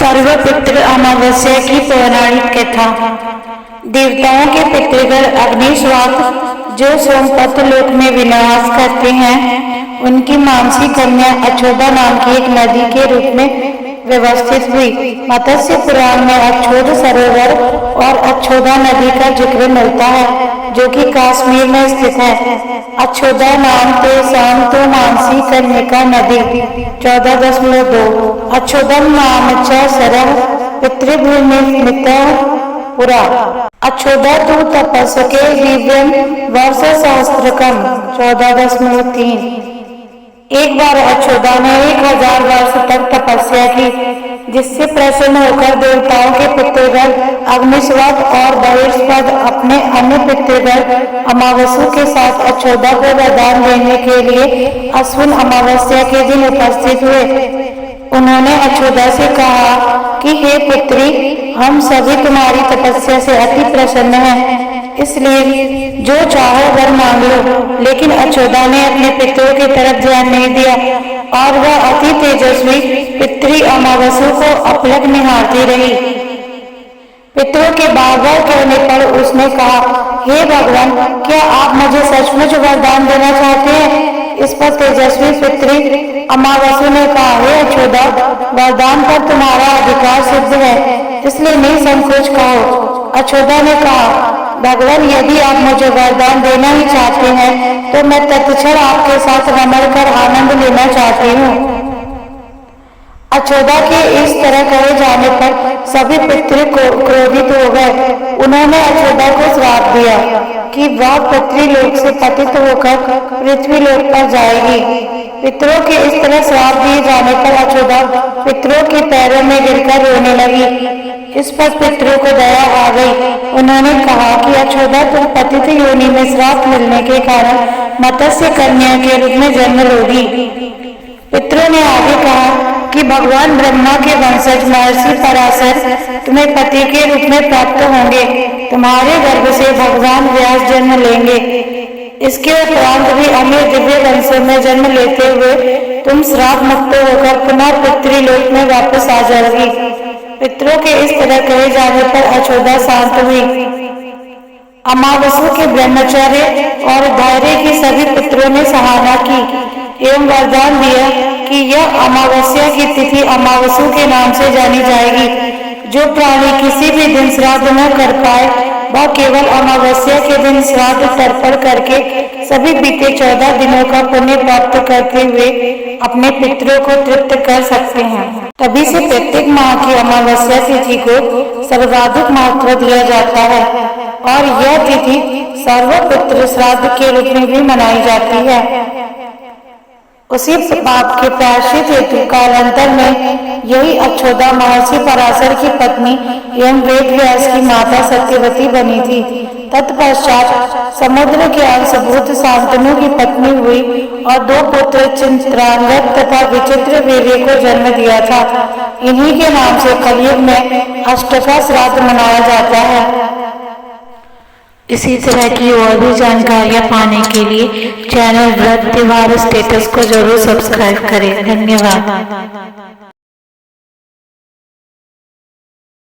सर्वपितृ अमावस्या की पौराणिक कथा। देवताओं के पितृगण अग्निश्वाक जो सोमपत्र लोक में विनाश करते हैं, उनकी मानसी कन्या अछोदा नाम की एक नदी के रूप में व्यवस्थित हुई। मत्स्य पुराण में अछोद सरोवर और अछोदा नदी का जिक्र मिलता है, जो कि कश्मीर में स्थित है। अछोदा नाम ते शाम तो मानसी कन्या नदी 14.2 अछोदम नाम च सरः पितृभूमिमितः पुरा अछोदा तु तपस्के दिव्यम वर्ष सहस्त्रकम 14.3 एक बार अछोदा ने 1000 वर्ष तक तपस्या की, जिससे प्रसन्न होकर देवताओं के पितृगण अग्निश्वाक और बहिष्पद अपने अन्य पितृगण अमावस्या के साथ अछोदा को वरदान देने के लिए अश्विन अमावस्या के दिन उपस्थित हुए। उन्होंने अछोदा से कहा कि हे पुत्री, हम सभी तुम्हारी तपस्या से अति प्रसन्न हैं, इसलिए जो चाहो वर मांग लो। लेकिन अछोदा ने अपने पितरों की तरफ ध्यान नहीं दिया और वह अति तेजस्वी पितृ अमावस्या को अपलक निहारती रही। पितरों के बार-बार कहने पर उसने कहा, हे भगवान, क्या आप मुझे सचमुच वरदान देना चाहते हैं? इस पर तेजस्वी पितृ अमावस्या ने कहा, हे अछोदा, वरदान पर तुम्हारा अधिकार सिद्ध है, इसलिए निसंकोच कहो। अछोदा ने कहा, भगवान, यदि आप मुझे वरदान देना ही चाहते हैं तो मैं तत्क्षण आपके साथ रमण कर आनंद लेना चाहती हूँ। अछोदा के इस तरह कहे जाने पर सभी पितृ क्रोधित हो गए। उन्होंने अछोदा को श्राप दिया कि वह पृथ्वीलोक से पतित होकर पृथ्वीलोक पर जाएगी। पितरों के इस तरह श्राप दिए जाने पर अछोदा पितरों के पैरों में गिरकर रोने लगी। इस पर पितरों को दया आ गई। उन्होंने कहा कि अछोदा, तुम पतित योनि में श्राप मिलने के कारण मत्स्य कन्या के रूप में जन्म लोगी। पितरों ने आगे कहा कि भगवान ब्रह्मा के वंशज महर्षि पराशर तुम्हें पति के रूप में प्राप्त होंगे। तुम्हारे गर्भ से भगवान व्यास जन्म लेंगे। इसके उपरांत भी अन्य दिव्य वंशों में जन्म लेते हुए तुम श्राप मुक्त होकर पुनः पितृलोक में वापस आ जाओगी। पितरों के इस तरह कहे जाने पर अछोदा शांत हुई। अमावस्या के ब्रह्मचर्य और धैर्य की सभी पितरों ने सराहना की एवं वरदान दिया कि यह अमावस्या की तिथि अमावस्या के नाम से जानी जाएगी। जो प्राणी किसी भी दिन श्राद्ध न कर पाए, वह केवल अमावस्या के दिन श्राद्ध तर्पण करके सभी बीते 14 दिनों का पुण्य प्राप्त करते हुए अपने पितरों को तृप्त कर सकते हैं। तभी से प्रत्येक माह की अमावस्या तिथि को सर्वाधिक महत्व दिया जाता है और यह तिथि सर्वपितृ श्राद्ध के रूप में भी मनाई जाती है। उसी पाप के प्रायश्चित हेतु कालांतर में यही अछोदा महर्षि पराशर की पत्नी एवं वेद व्यास की माता सत्यवती बनी थी। तत्पश्चात समुद्र के अंशभूत शांतनु की पत्नी हुई और 2 पुत्र चित्रांगद तथा विचित्र वीर्य को जन्म दिया था। इन्हीं के नाम से कलयुग में अष्टका श्राद्ध मनाया जाता है। इसी तरह की और भी जानकारियाँ पाने के लिए चैनल व्रत त्योहार स्टेटस को जरूर सब्सक्राइब करें। धन्यवाद।